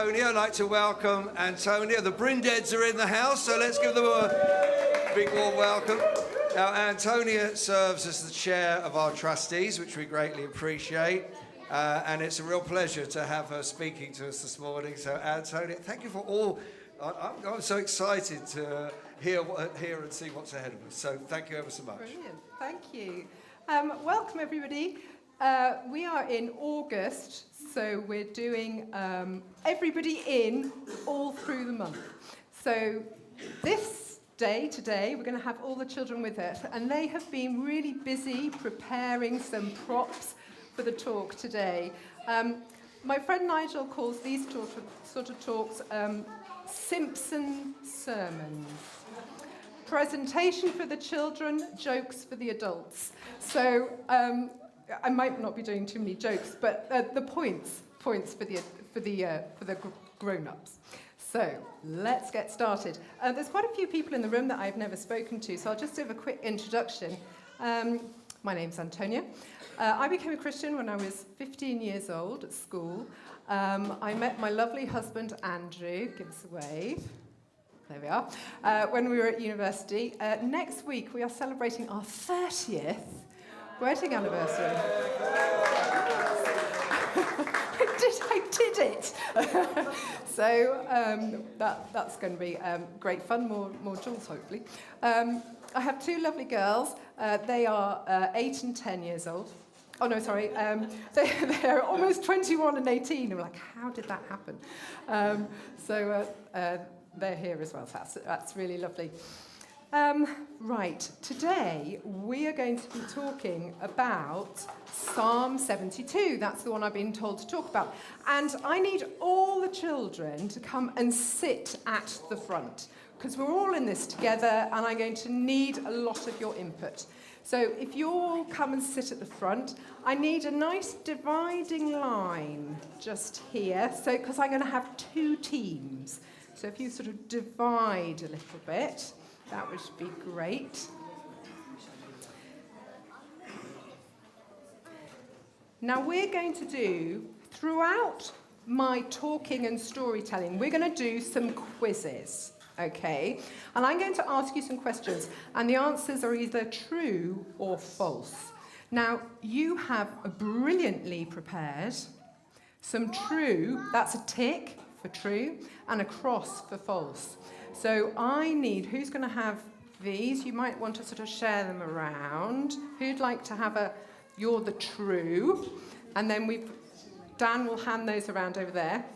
Antonia, I'd like to welcome Antonia. The Brindeds are in the house, so let's give them a big warm welcome. Now, Antonia serves as the chair of our trustees, which we greatly appreciate, and it's a real pleasure to have her speaking to us this morning. So, Antonia, thank you for all. I'm so excited to hear and see what's ahead of us. So, thank you ever so much. Brilliant, thank you. Welcome, everybody. We are in August, so we're doing everybody in all through the month. So this day, today, we're going to have all the children with us, and they have been really busy preparing some props for the talk today. My friend Nigel calls these sort of talks Simpson sermons. Presentation for the children, jokes for the adults. So I might not be doing too many jokes, but the points for the grown-ups. So let's get started. There's quite a few people in the room that I've never spoken to, so I'll just give a quick introduction. My name's Antonia. I became a Christian when I was 15 years old at school. I met my lovely husband Andrew. Give us a wave. There we are. When we were at university. Next week we are celebrating our 30th wedding anniversary. I did it. So that's going to be great fun, more jewels hopefully. I have two lovely girls. They are 8 and 10 years old. Oh no, sorry. They're almost 21 and 18. I'm like, how did that happen? They're here as well, so that's really lovely. Right, today we are going to be talking about Psalm 72. That's the one I've been told to talk about. And I need all the children to come and sit at the front, because we're all in this together and I'm going to need a lot of your input. So if you all come and sit at the front, I need a nice dividing line just here, so because I'm going to have two teams. So if you sort of divide a little bit, that would be great. Now we're going to do, throughout my talking and storytelling, we're going to do some quizzes, okay? And I'm going to ask you some questions, and the answers are either true or false. Now, you have brilliantly prepared some true, that's a tick for true, and a cross for false. So I need, who's going to have these? You might want to sort of share them around. Who'd like to have you're the true, and then Dan will hand those around over there.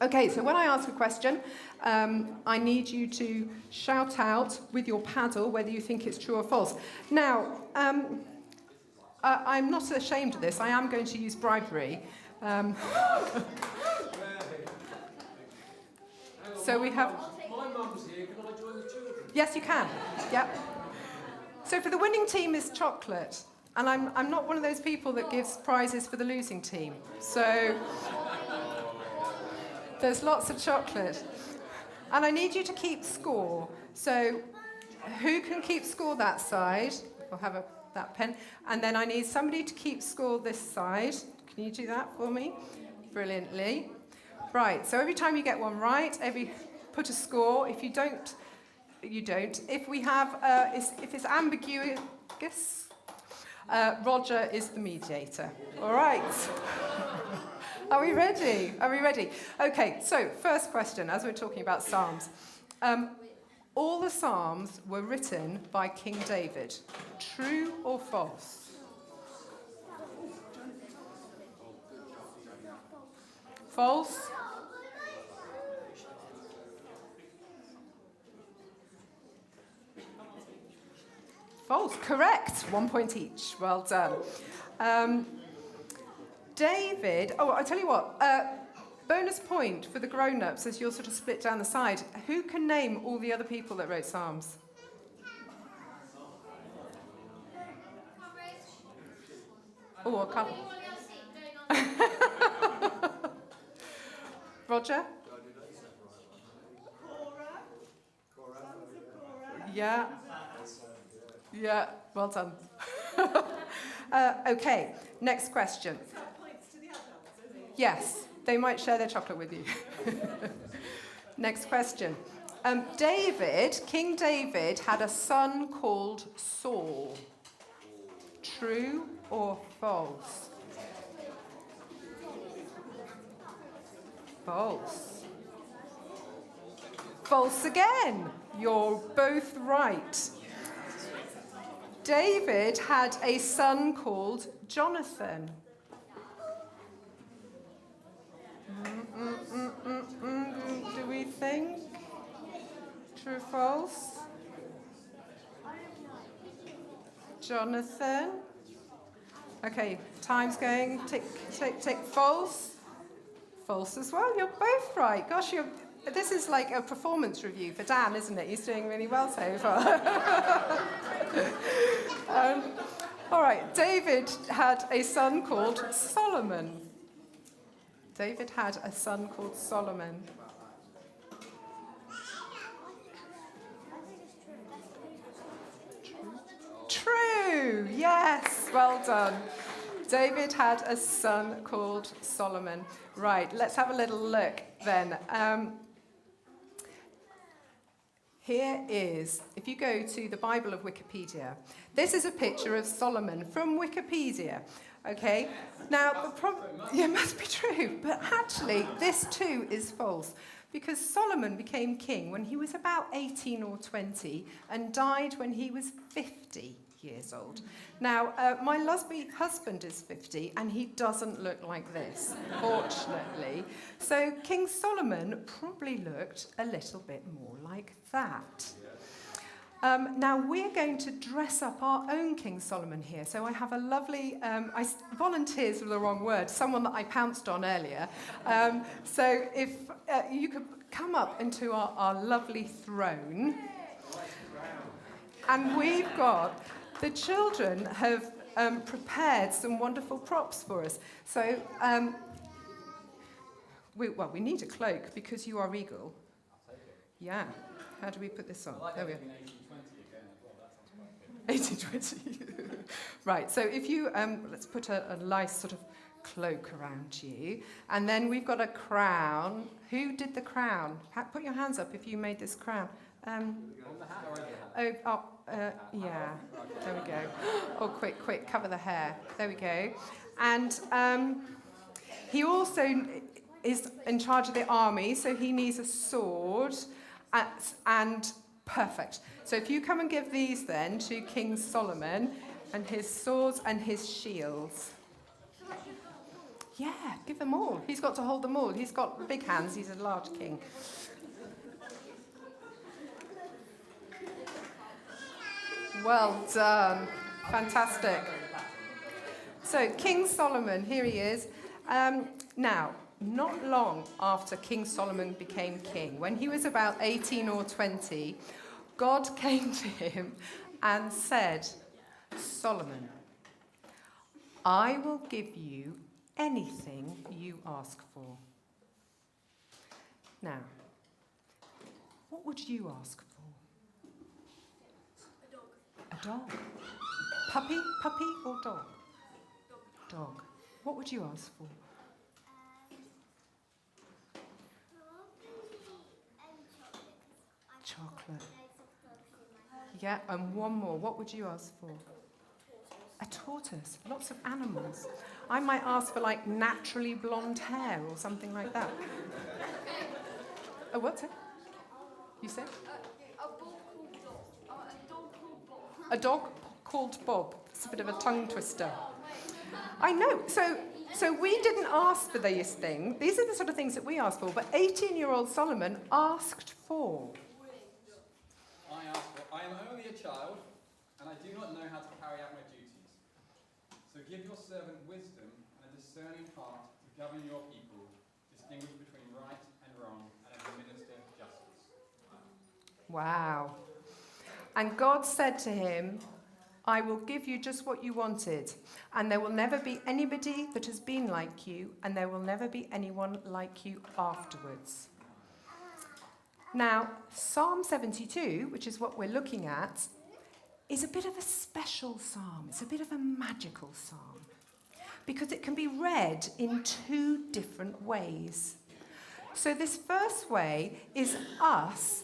Okay, so when I ask a question, I need you to shout out with your paddle whether you think it's true or false. Now, I'm not ashamed of this. I am going to use bribery. So we have... My mum's here, can I join the children? Yes, you can. Yep. So for the winning team is chocolate. And I'm not one of those people that gives prizes for the losing team. So there's lots of chocolate. And I need you to keep score. So who can keep score that side? We'll have that pen. And then I need somebody to keep score this side. Can you do that for me? Brilliantly. Right, so every time you get one right, put a score. If you don't, you don't. If we have, if it's ambiguous, Roger is the mediator. All right. Are we ready? Are we ready? Okay, so first question, as we're talking about Psalms. All the Psalms were written by King David. True or false? False? False, correct. 1 point each. Well done. David, I tell you what, bonus point for the grown-ups as you'll sort of split down the side. Who can name all the other people that wrote Psalms? Oh, I can't. Roger? Yeah. Yeah, well done. Okay, next question. Yes. They might share their chocolate with you. Next question. King David had a son called Saul. True or false? False. False again. You're both right. David had a son called Jonathan. Do we think? True, false? Jonathan? Okay, time's going. Tick, tick, tick. False? False as well. You're both right. Gosh, this is like a performance review for Dan, isn't it? He's doing really well so far. All right, David had a son called Solomon. David had a son called Solomon. True, yes, well done. David had a son called Solomon. Right, let's have a little look then. Here is, if you go to the Bible of Wikipedia, this is a picture of Solomon from Wikipedia. Okay, now it must be true, but actually this too is false, because Solomon became king when he was about 18 or 20 and died when he was 50 years old. Now, my husband is 50 and he doesn't look like this, fortunately. So King Solomon probably looked a little bit more like that. Now, we're going to dress up our own King Solomon here. So I have a lovely, volunteers are the wrong word, someone that I pounced on earlier. So if you could come up into our lovely throne. And we've got, the children have prepared some wonderful props for us. So, we need a cloak because you are regal. Yeah. How do we put this on? There we go. 1820. Right, so if you, let's put a nice sort of cloak around you. And then we've got a crown. Who did the crown? Put your hands up if you made this crown. Yeah, there we go. Oh, quick, cover the hair. There we go. And he also is in charge of the army, so he needs a sword and perfect. So if you come and give these then to King Solomon, and his swords and his shields. Yeah, give them all. He's got to hold them all. He's got big hands. He's a large king. Well done. Fantastic. So King Solomon, here he is. Now, not long after King Solomon became king, when he was about 18 or 20, God came to him and said, Solomon, I will give you anything you ask for. Now, what would you ask for? A dog. Puppy or dog? Dog. What would you ask for? Chocolate. Yeah, and one more. What would you ask for? A tortoise. Lots of animals. I might ask for like naturally blonde hair or something like that. Oh, what's it? You said? A dog called Bob. It's a bit of a tongue twister. I know. So we didn't ask for these things. These are the sort of things that we asked for. But 18-year-old Solomon asked for. I am only a child, and I do not know how to carry out my duties. So give your servant wisdom and a discerning heart to govern your people, distinguish between right and wrong, and administer justice. Wow. And God said to him, I will give you just what you wanted, and there will never be anybody that has been like you, and there will never be anyone like you afterwards. Now, Psalm 72, which is what we're looking at, is a bit of a special psalm. It's a bit of a magical psalm. because it can be read in two different ways. So this first way is us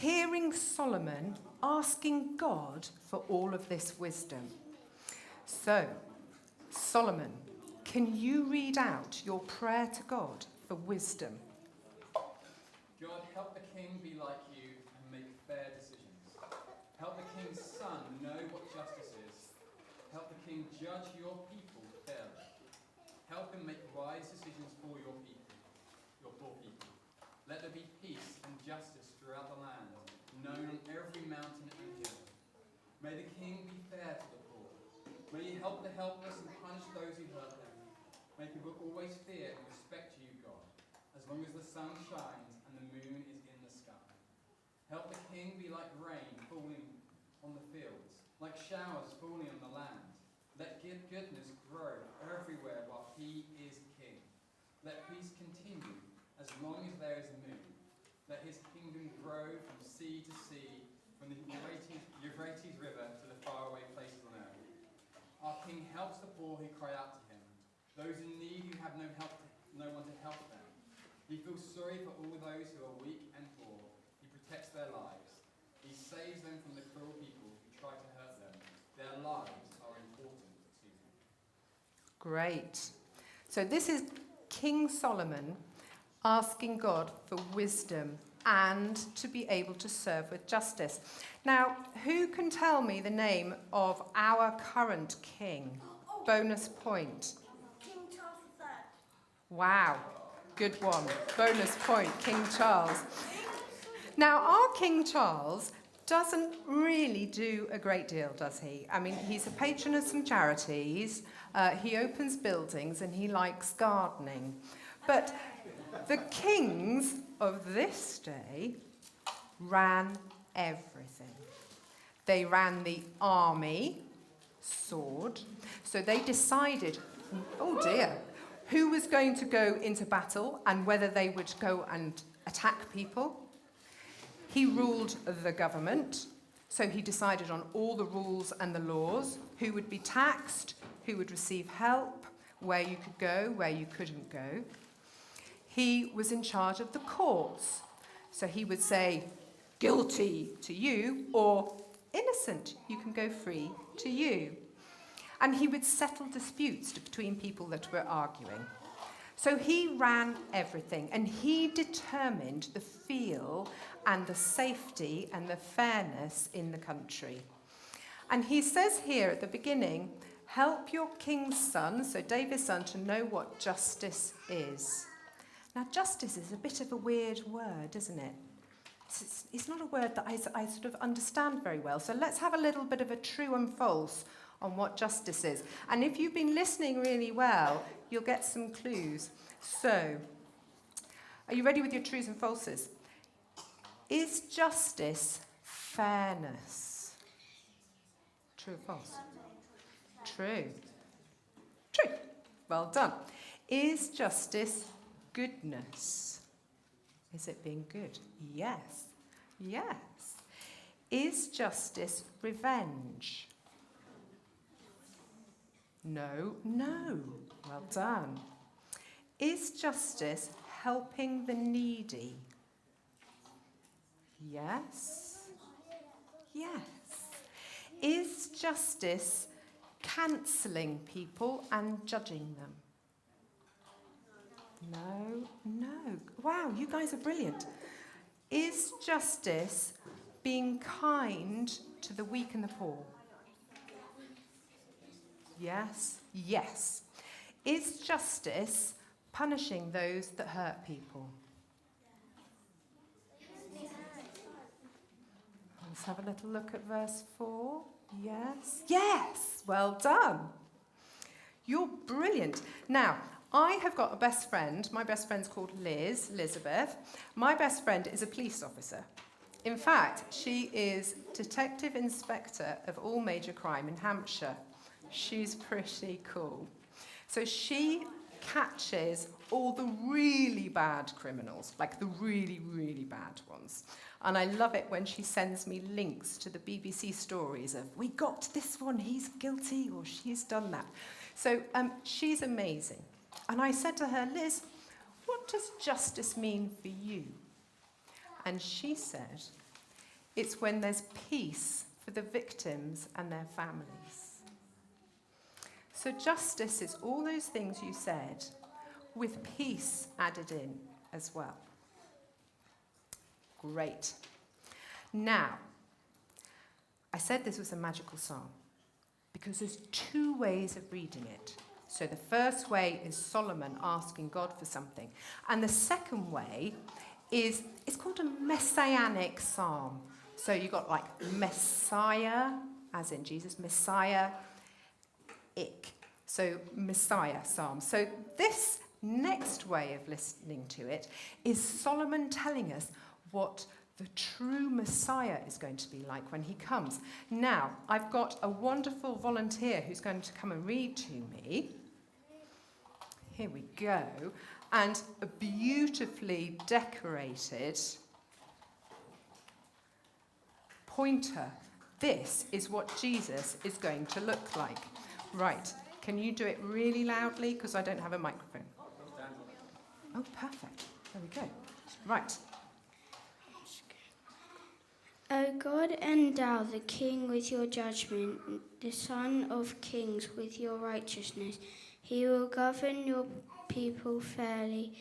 hearing Solomon asking God for all of this wisdom. So, Solomon, can you read out your prayer to God for wisdom? God, help the king be like you and make fair decisions. Help the king's son know what justice is. Help the king judge your people fairly. Help him make wise decisions for your people, your poor people. Let there be peace and justice throughout the land, known on every mountain and hill. May the king be fair to the poor. May he help the helpless and punish those who hurt them. May people always fear and respect you, God, as long as the sun shines and the moon is in the sky. Help the king be like rain falling on the fields, like showers falling on the land. Let goodness grow everywhere while he is king. Let peace continue as long as there is a moon. Let his kingdom grow from sea to sea, from the Euphrates River to the faraway places on earth. Our king helps the poor who cry out to him, those in need who have no one to help them. He feels sorry for all those who are weak and poor. He protects their lives. He saves them from the cruel people who try to hurt them. Their lives are important to him. Great. So this is King Solomon asking God for wisdom and to be able to serve with justice. Now, who can tell me the name of our current king? Bonus point. King Charles III. Wow, good one. Bonus point, King Charles. Now, our King Charles doesn't really do a great deal, does he? I mean, he's a patron of some charities, he opens buildings, and he likes gardening. But the kings of this day ran everything. They ran the army, sword, so they decided, oh dear, who was going to go into battle and whether they would go and attack people. He ruled the government, so he decided on all the rules and the laws, who would be taxed, who would receive help, where you could go, where you couldn't go. He was in charge of the courts, so he would say, guilty to you, or innocent, you can go free to you. And he would settle disputes between people that were arguing. So he ran everything, and he determined the feel and the safety and the fairness in the country. And he says here at the beginning, help your king's son, so David's son, to know what justice is. Now, justice is a bit of a weird word, isn't it? It's not a word that I sort of understand very well. So let's have a little bit of a true and false on what justice is. And if you've been listening really well, you'll get some clues. So, are you ready with your trues and falses? Is justice fairness? True or false? True. True. Well done. Is justice goodness? Is it being good? Yes. Yes. Is justice revenge? No. No. Well done. Is justice helping the needy? Yes. Yes. Is justice cancelling people and judging them? No, no. Wow, you guys are brilliant. Is justice being kind to the weak and the poor? Yes, yes. Is justice punishing those that hurt people? Let's have a little look at verse 4. Yes, yes. Well done. You're brilliant. Now, I have got a best friend. My best friend's called Elizabeth. My best friend is a police officer. In fact, she is Detective Inspector of all major crime in Hampshire. She's pretty cool. So she catches all the really bad criminals, like the really, really bad ones. And I love it when she sends me links to the BBC stories of, we got this one, he's guilty, or she's done that. So she's amazing. And I said to her, Liz, what does justice mean for you? And she said, it's when there's peace for the victims and their families. So justice is all those things you said, with peace added in as well. Great. Now, I said this was a magical psalm because there's two ways of reading it. So the first way is Solomon asking God for something. And the second way is, it's called a messianic psalm. So you've got like Messiah, as in Jesus, Messiah, so Messiah psalm. So this next way of listening to it is Solomon telling us what the true Messiah is going to be like when he comes. Now, I've got a wonderful volunteer who's going to come and read to me. Here we go. And a beautifully decorated pointer. This is what Jesus is going to look like. Right. Can you do it really loudly? Because I don't have a microphone. Oh, perfect. There we go. Right. O God, endow the king with your judgment, the Son of Kings with your righteousness. He will govern your people fairly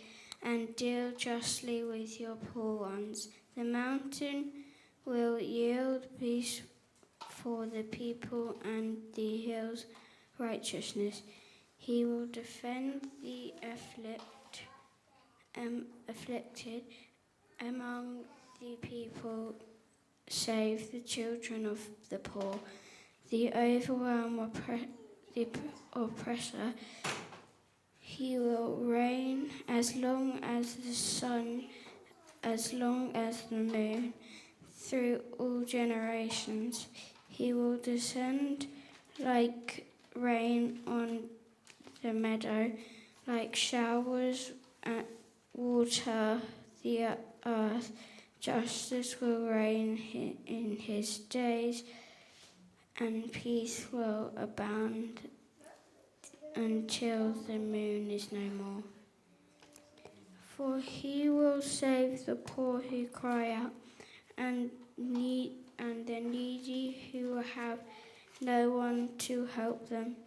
and deal justly with your poor ones. The mountain will yield peace for the people and the hills righteousness. He will defend the afflicted among the people, save the children of the poor, the overwhelmed the oppressor. He will reign as long as the sun, as long as the moon, through all generations. He will descend like rain on the meadow, like showers water the earth. Justice will reign in his days, and peace will abound until the moon is no more. For he will save the poor who cry out, and the needy who have no one to help them.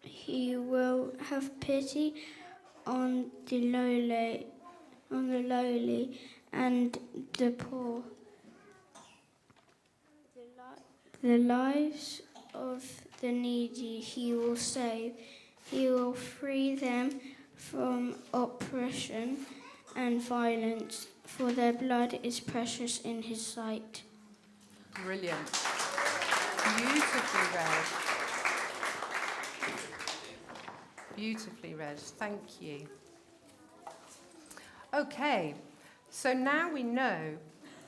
He will have pity on the lowly and the poor. The lives of the needy he will save. He will free them from oppression and violence, for their blood is precious in his sight. Brilliant. Beautifully read. Beautifully read. Thank you. Okay, so now we know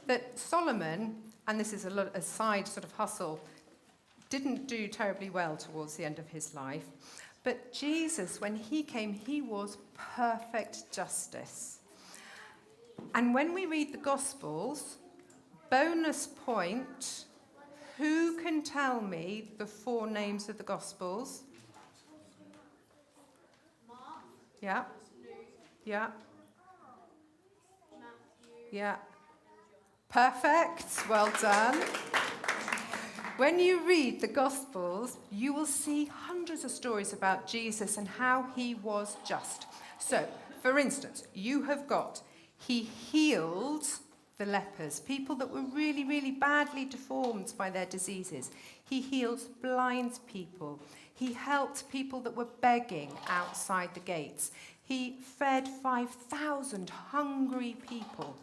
that Solomon, and this is a side sort of hustle, didn't do terribly well towards the end of his life. But Jesus, when he came, he was perfect justice. And when we read the Gospels, bonus point, who can tell me the 4 names of the Gospels? Mark. Yeah. Luke. Yeah. Matthew. Yeah. Perfect. Well done. When you read the Gospels, you will see hundreds of stories about Jesus and how he was just. So, for instance, you have got, he healed the lepers, people that were really, really badly deformed by their diseases. He healed blind people. He helped people that were begging outside the gates. He fed 5,000 hungry people.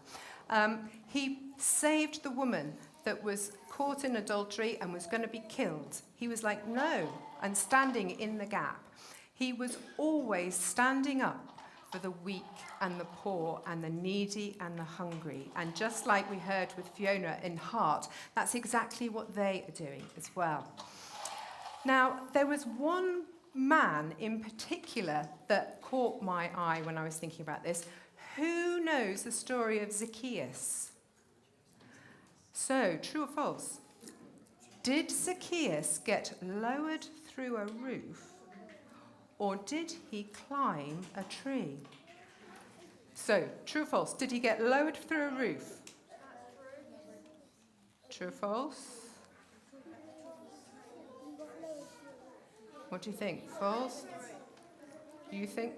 He saved the woman that was caught in adultery and was going to be killed. He was like, no, and standing in the gap. He was always standing up for the weak and the poor and the needy and the hungry. And just like we heard with Fiona in Heart, that's exactly what they are doing as well. Now, there was one man in particular that caught my eye when I was thinking about this. Who knows the story of Zacchaeus? So, true or false? Did Zacchaeus get lowered through a roof or did he climb a tree? So, true or false? Did he get lowered through a roof? True or false? What do you think? False? You think?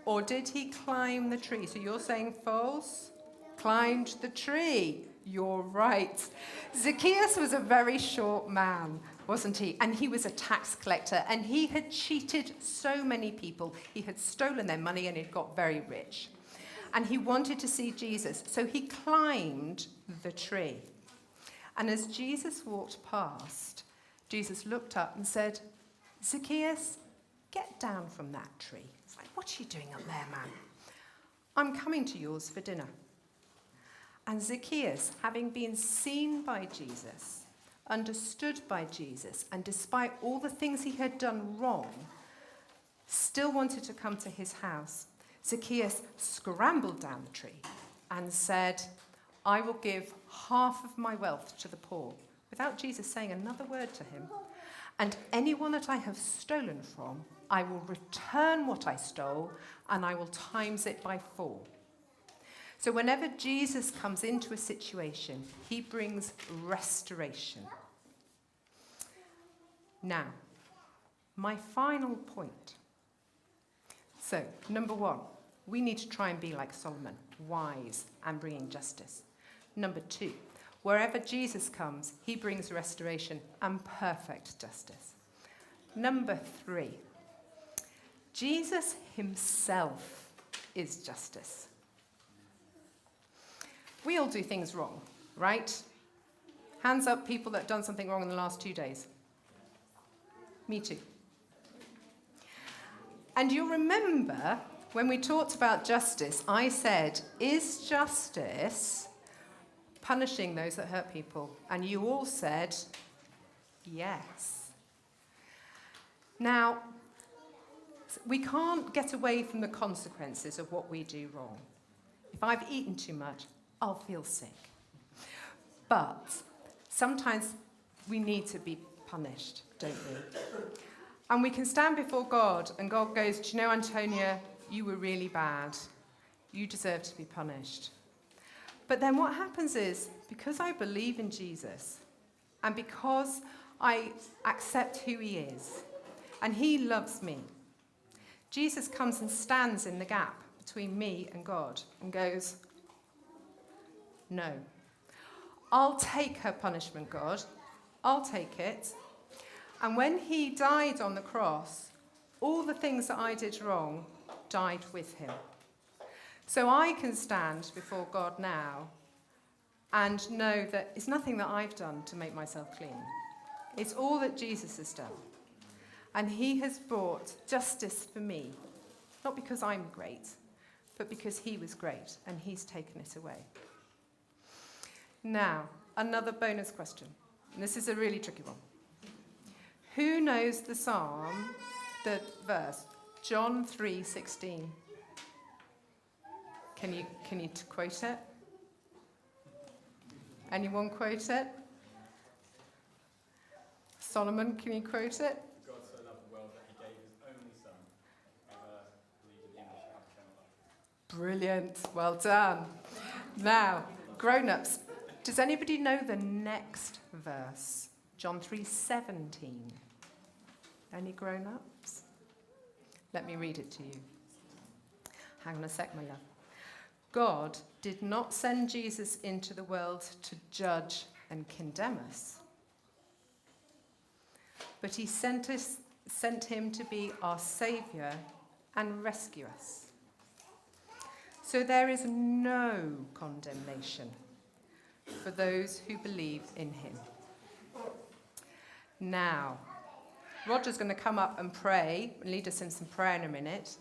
Or did he climb the tree? So you're saying false? Climbed the tree. You're right. Zacchaeus was a very short man, wasn't he? And he was a tax collector, and he had cheated so many people. He had stolen their money and he'd got very rich. And he wanted to see Jesus, so he climbed the tree. And as Jesus walked past, Jesus looked up and said, Zacchaeus, get down from that tree. It's like, what are you doing up there, man? I'm coming to yours for dinner. And Zacchaeus, having been seen by Jesus, understood by Jesus, and despite all the things he had done wrong, still wanted to come to his house. Zacchaeus scrambled down the tree and said, I will give half of my wealth to the poor, without Jesus saying another word to him. And anyone that I have stolen from, I will return what I stole, and I will times it by 4. So whenever Jesus comes into a situation, he brings restoration. Now, my final point. So, number 1, we need to try and be like Solomon, wise and bringing justice. Number 2, wherever Jesus comes, he brings restoration and perfect justice. Number 3, Jesus himself is justice. We all do things wrong, right? Hands up, people that have done something wrong in the last 2 days. Me too. And you'll remember when we talked about justice, I said, is justice punishing those that hurt people? And you all said, yes. Now, we can't get away from the consequences of what we do wrong. If I've eaten too much, I'll feel sick. But sometimes we need to be punished, don't we? And we can stand before God, and God goes, do you know, Antonia, you were really bad. You deserve to be punished. But then what happens is, because I believe in Jesus, and because I accept who he is, and he loves me, Jesus comes and stands in the gap between me and God and goes, no. I'll take her punishment, God. I'll take it. And when he died on the cross, all the things that I did wrong died with him. So I can stand before God now and know that it's nothing that I've done to make myself clean. It's all that Jesus has done. And he has brought justice for me, not because I'm great, but because he was great and he's taken it away. Now, another bonus question. And this is a really tricky one. Who knows the psalm, the verse, John 3:16? Can you quote it? Anyone quote it? Solomon, can you quote it? God so loved the world that he gave his only son, whoever believes in him shall have eternal life. Brilliant. Well done. Now, grown-ups, does anybody know the next verse? John 3:17. Any grown-ups? Let me read it to you. Hang on a sec, my love. God did not send Jesus into the world to judge and condemn us, but he sent him to be our Saviour and rescue us. So there is no condemnation for those who believe in him. Now, Roger's going to come up and pray and lead us in some prayer in a minute.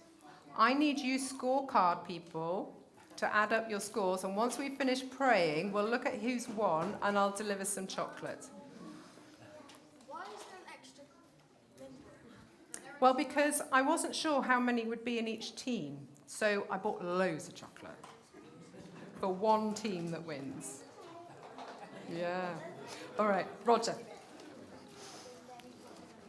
I need you scorecard people to add up your scores, and once we finish praying, we'll look at who's won and I'll deliver some chocolate. Why is there an extra? Well, because I wasn't sure how many would be in each team, so I bought loads of chocolate for one team that wins. Yeah. All right, Roger.